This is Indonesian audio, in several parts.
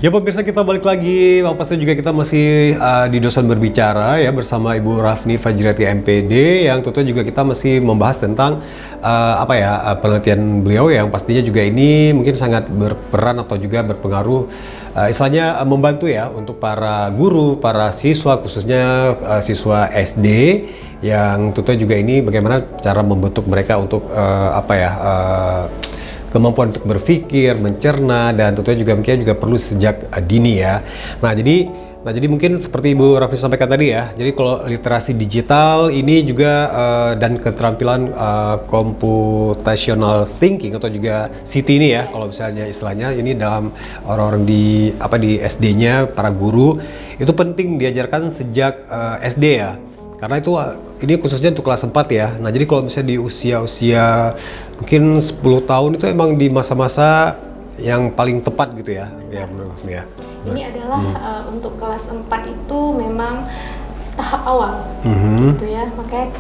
Ya pemirsa, kita balik lagi. Pastinya juga kita masih di Dosen Berbicara ya bersama Ibu Rafni Fajriati MPD, yang tentunya juga kita masih membahas tentang penelitian beliau yang pastinya juga ini mungkin sangat berperan atau juga berpengaruh istilahnya membantu ya untuk para guru, para siswa, khususnya siswa SD, yang tentunya juga ini bagaimana cara membentuk mereka untuk kemampuan untuk berpikir, mencerna, dan tentunya juga mungkin juga perlu sejak dini ya. Nah jadi mungkin seperti Ibu Raffi sampaikan tadi ya. Jadi kalau literasi digital ini juga dan keterampilan computational thinking atau juga CT ini ya, kalau misalnya istilahnya ini dalam orang-orang di SD-nya para guru itu penting diajarkan sejak SD ya. Karena itu ini khususnya untuk kelas 4 ya. Nah, jadi kalau misalnya di usia mungkin 10 tahun itu emang di masa-masa yang paling tepat gitu ya. Ya, menurut ya. Ini adalah untuk kelas 4 itu memang tahap awal. Gitu ya. Makanya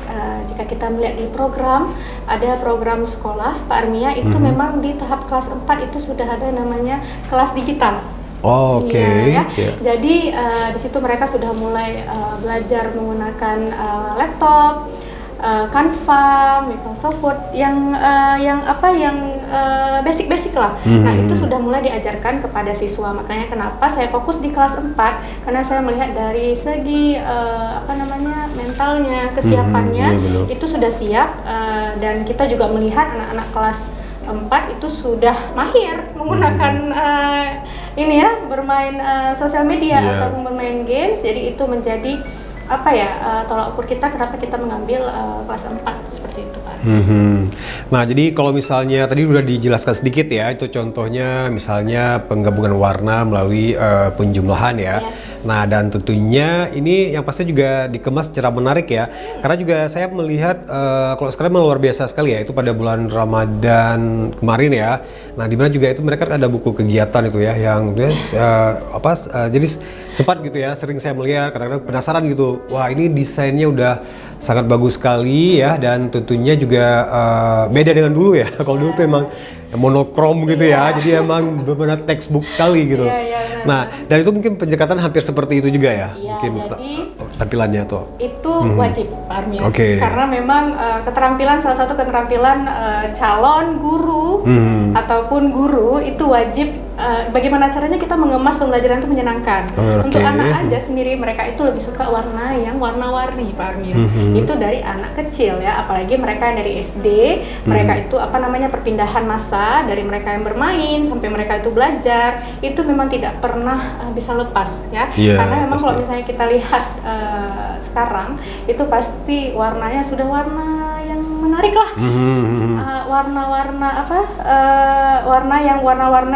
jika kita melihat di program, ada program sekolah Pak Armia itu memang di tahap kelas 4 itu sudah ada namanya kelas digital. Oh, oke. Ya. Jadi di situ mereka sudah mulai belajar menggunakan laptop, Canva, Microsoft Word, yang basic-basic lah. Nah, itu sudah mulai diajarkan kepada siswa. Makanya kenapa saya fokus di kelas 4, karena saya melihat dari segi mentalnya, kesiapannya itu sudah siap, dan kita juga melihat anak-anak kelas 4 itu sudah mahir menggunakan bermain sosial media ataupun bermain games. Jadi itu menjadi tolak ukur kita kenapa kita mengambil kelas 4 seperti itu, Pak. Nah, jadi kalau misalnya tadi udah dijelaskan sedikit ya, itu contohnya misalnya penggabungan warna melalui penjumlahan ya. Nah, dan tentunya ini yang pasti juga dikemas secara menarik ya. Karena juga saya melihat kalau sekarang luar biasa sekali ya, itu pada bulan Ramadan kemarin ya. Nah, dimana juga itu mereka ada buku kegiatan itu ya, yang jadi sempat gitu ya, sering saya melihat, kadang-kadang penasaran gitu. Wah, ini desainnya udah sangat bagus sekali ya, dan tentunya juga beda dengan dulu ya. Kalau dulu tuh emang monokrom gitu ya, jadi emang benar-benar textbook sekali gitu. Nah, dan itu mungkin pendekatan hampir seperti itu juga ya, mungkin jadi, tampilannya tuh. Itu wajib, Pak Armia. Karena memang salah satu keterampilan calon guru ataupun guru itu wajib. Bagaimana caranya kita mengemas pembelajaran itu menyenangkan. Untuk anak aja sendiri, mereka itu lebih suka warna yang warna-warni, Pak Armia. Itu dari anak kecil ya, apalagi mereka yang dari SD, mereka itu perpindahan masa dari mereka yang bermain sampai mereka itu belajar, itu memang tidak pernah bisa lepas ya. Karena memang kalau misalnya kita lihat sekarang itu pasti warnanya sudah warna yang menarik lah. Warna-warna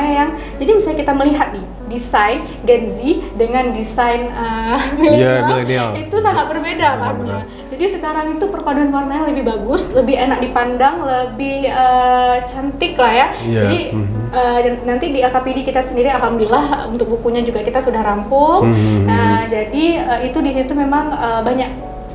yang jadi misalnya kita melihat nih desain Gen Z dengan desain milenial itu sangat berbeda warnanya. Jadi sekarang itu perpaduan warnanya lebih bagus, lebih enak dipandang, lebih cantik lah ya. Jadi nanti di AKPD kita sendiri alhamdulillah untuk bukunya juga kita sudah rampung. Jadi itu di situ memang banyak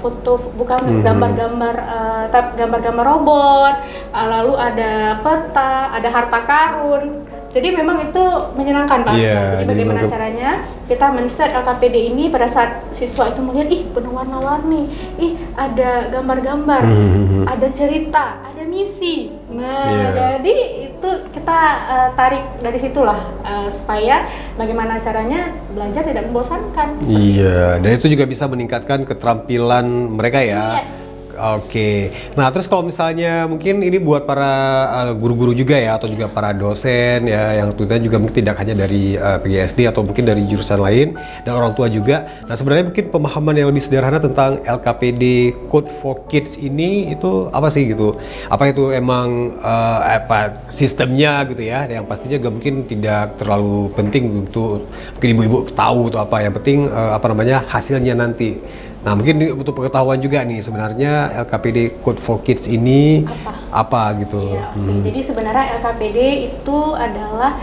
foto, bukan gambar-gambar robot, lalu ada peta, ada harta karun. Jadi memang itu menyenangkan, Pak. Jadi bagaimana caranya kita men-set LKPD ini pada saat siswa itu melihat, penuh warna-warni, ada gambar-gambar, ada cerita, ada misi. Nah, jadi itu kita tarik dari situlah supaya bagaimana caranya belajar tidak membosankan. Dan itu juga bisa meningkatkan keterampilan mereka ya. Oke. Nah, terus kalau misalnya mungkin ini buat para guru-guru juga ya, atau juga para dosen ya, yang tentunya juga mungkin tidak hanya dari PGSD atau mungkin dari jurusan lain, dan orang tua juga. Nah, sebenarnya mungkin pemahaman yang lebih sederhana tentang LKPD Code for Kids ini itu apa sih gitu? Apa itu emang sistemnya gitu ya, yang pastinya juga mungkin tidak terlalu penting untuk mungkin ibu-ibu tahu atau apa, yang penting hasilnya nanti. Nah, mungkin ini untuk pengetahuan juga nih, sebenarnya LKPD Code for Kids ini apa gitu. Iya, oke. Jadi sebenarnya LKPD itu adalah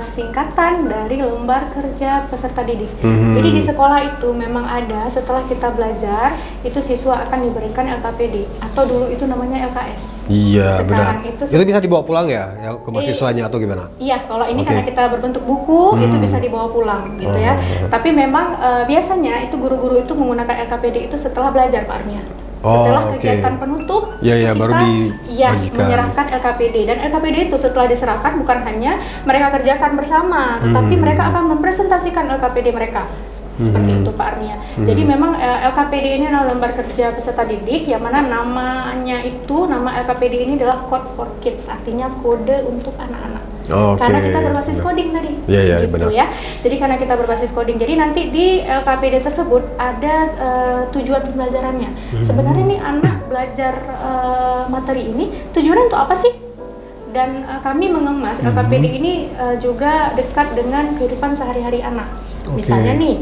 singkatan dari lembar kerja peserta didik. Jadi di sekolah itu memang ada, setelah kita belajar itu siswa akan diberikan LKPD atau dulu itu namanya LKS. Iya, Sekarang benar. itu Itu bisa dibawa pulang ya ke mahasiswanya atau gimana? Iya, kalau ini karena kita berbentuk buku itu bisa dibawa pulang gitu ya. Tapi memang biasanya itu guru-guru itu menggunakan LKPD itu setelah belajar Pak Armia. Setelah kegiatan penutup, ya, kita baru menyerahkan LKPD. Dan LKPD itu setelah diserahkan bukan hanya mereka kerjakan bersama, tetapi mereka akan mempresentasikan LKPD mereka. Seperti itu Pak Armia. Jadi memang LKPD ini adalah lembar kerja peserta didik, yang mana nama LKPD ini adalah Code for Kids, artinya kode untuk anak-anak. Karena kita berbasis coding tadi, gitu benar. Ya. Jadi karena kita berbasis coding, jadi nanti di LKPD tersebut ada tujuan pembelajarannya. Sebenarnya nih anak belajar materi ini tujuannya untuk apa sih? Dan kami mengemas LKPD ini juga dekat dengan kehidupan sehari-hari anak. Misalnya nih,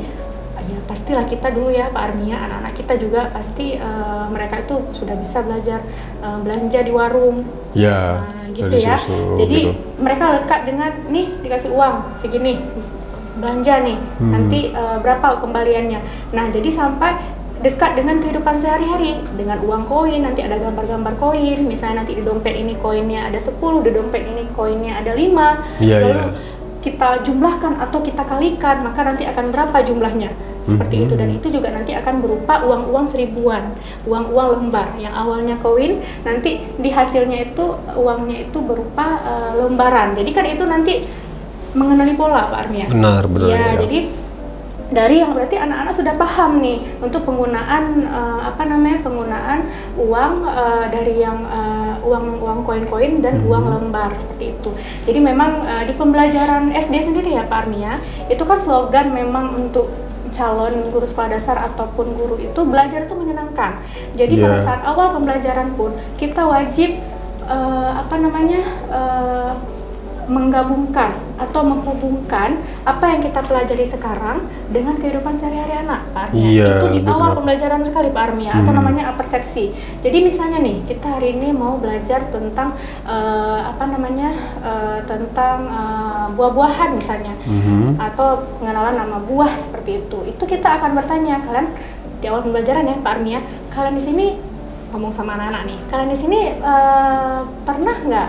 ya pastilah kita dulu ya Pak Armia, anak-anak kita juga pasti mereka itu sudah bisa belajar belanja di warung. Ya. Gitu ya. Jadi mereka lekat dengan nih dikasih uang segini belanja nih, nanti berapa kembaliannya. Nah, jadi sampai dekat dengan kehidupan sehari-hari dengan uang koin, nanti ada gambar-gambar koin, misalnya nanti di dompet ini koinnya ada 10, di dompet ini koinnya ada 5. Lalu kita jumlahkan atau kita kalikan, maka nanti akan berapa jumlahnya. Seperti itu, dan itu juga nanti akan berupa uang-uang seribuan, uang-uang lembar yang awalnya koin, nanti di hasilnya itu uangnya itu berupa lembaran. Jadi kan itu nanti mengenali pola Pak Armia. Benar. Ya, jadi dari yang berarti anak-anak sudah paham nih untuk penggunaan penggunaan uang dari yang uang koin-koin dan uang lembar seperti itu. Jadi memang di pembelajaran SD sendiri ya Pak Armia, itu kan slogan memang untuk calon guru sekolah dasar ataupun guru itu belajar itu menyenangkan. Jadi pada saat awal pembelajaran pun kita wajib menggabungkan atau menghubungkan apa yang kita pelajari sekarang dengan kehidupan sehari-hari anak Pak Armia. Itu di awal pembelajaran sekali Pak Armia, atau namanya persepsi. Jadi misalnya nih, kita hari ini mau belajar tentang tentang buah-buahan misalnya, atau pengenalan nama buah seperti itu. Itu kita akan bertanya, kalian di awal pembelajaran ya Pak Armia, kalian di sini ngomong sama anak-anak nih, kalian di sini pernah nggak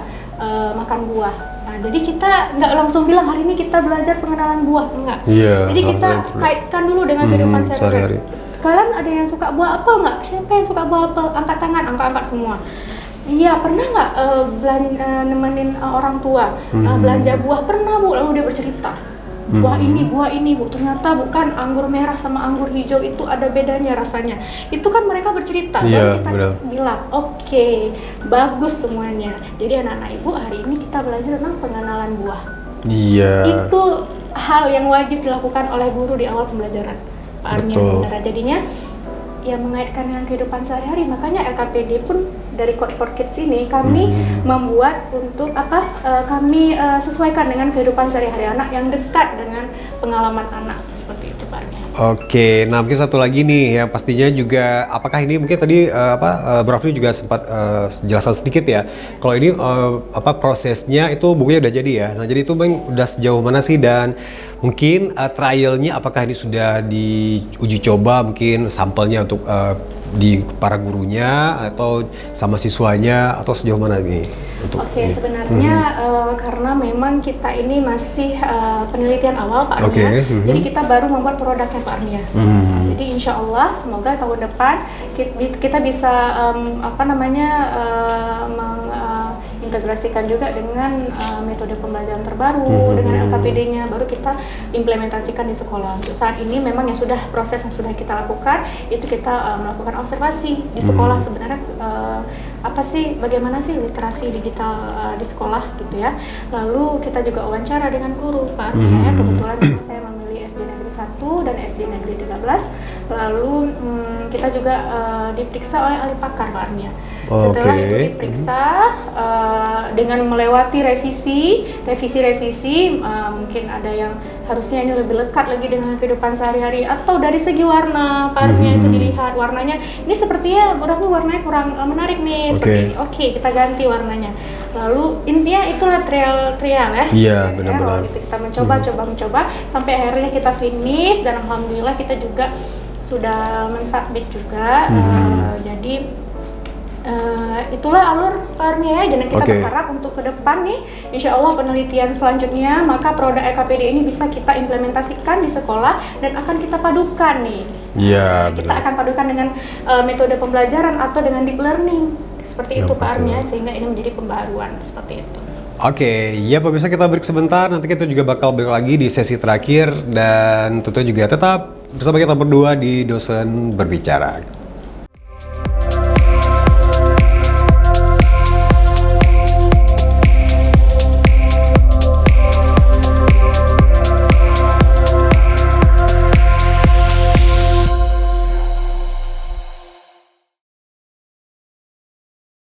makan buah? Nah, jadi kita nggak langsung bilang hari ini kita belajar pengenalan buah, enggak. Jadi kita kaitkan dulu dengan kehidupan sehari-hari. Kalian ada yang suka buah apel nggak? Siapa yang suka buah apel? Angkat tangan, angkat semua. Iya, pernah nggak nemenin orang tua belanja buah? Pernah Bu, lalu dia bercerita. Buah ini Bu, ternyata bukan anggur merah sama anggur hijau itu ada bedanya rasanya. Itu kan mereka bercerita, baru kita bilang, oke, bagus semuanya. Jadi anak-anak Ibu, hari ini kita belajar tentang pengenalan buah. Itu hal yang wajib dilakukan oleh guru di awal pembelajaran Pak Armia sebenarnya. Jadinya ya mengaitkan dengan kehidupan sehari-hari, makanya LKPD pun dari Code for Kids ini kami membuat untuk kami sesuaikan dengan kehidupan sehari-hari anak yang dekat dengan pengalaman anak, seperti itu Pak Armia. Oke, nah mungkin satu lagi nih yang pastinya juga, apakah ini mungkin tadi Bro Afri juga sempat jelaskan sedikit ya, kalau ini prosesnya itu bukunya udah jadi ya. Nah jadi itu Bang udah sejauh mana sih, dan mungkin trialnya apakah ini sudah diuji coba, mungkin sampelnya untuk di para gurunya atau sama siswanya, atau sejauh mana nih untuk ini? Sebenarnya karena memang kita ini masih penelitian awal Pak Armia, jadi kita baru membuat produknya Pak Armia. Jadi insya Allah semoga tahun depan kita bisa integrasikan juga dengan metode pembelajaran terbaru dengan LKPD-nya, baru kita implementasikan di sekolah. Untuk saat ini memang yang sudah proses yang sudah kita lakukan itu kita melakukan observasi di sekolah sebenarnya bagaimana sih literasi digital di sekolah gitu ya. Lalu kita juga wawancara dengan guru Pak Armia. Kebetulan saya memilih SD Negeri 1 dan SD Negeri 13. Lalu kita juga diperiksa oleh ahli pakar Pak Armia. Setelah itu diperiksa dengan melewati revisi, mungkin ada yang harusnya ini lebih lekat lagi dengan kehidupan sehari-hari, atau dari segi warna parnya itu dilihat warnanya ini sepertinya Bu Rafni warnanya kurang menarik nih, seperti ini. Oke, kita ganti warnanya. Lalu intinya itulah trial ya. Iya, benar-benar. Gitu, kita mencoba sampai akhirnya kita finish, dan alhamdulillah kita juga sudah mensubmit juga. Jadi itulah alur parnya, dan kita berharap untuk ke depan nih, insya Allah penelitian selanjutnya, maka produk EKPD ini bisa kita implementasikan di sekolah dan akan kita padukan nih. Iya, kita akan padukan dengan metode pembelajaran atau dengan deep learning, seperti itu Pak Arnya, sehingga ini menjadi pembaruan seperti itu. Oke, ya pemirsa, kita break sebentar, nanti kita juga bakal balik lagi di sesi terakhir, dan tentunya juga tetap bersama kita berdua di Dosen Berbicara.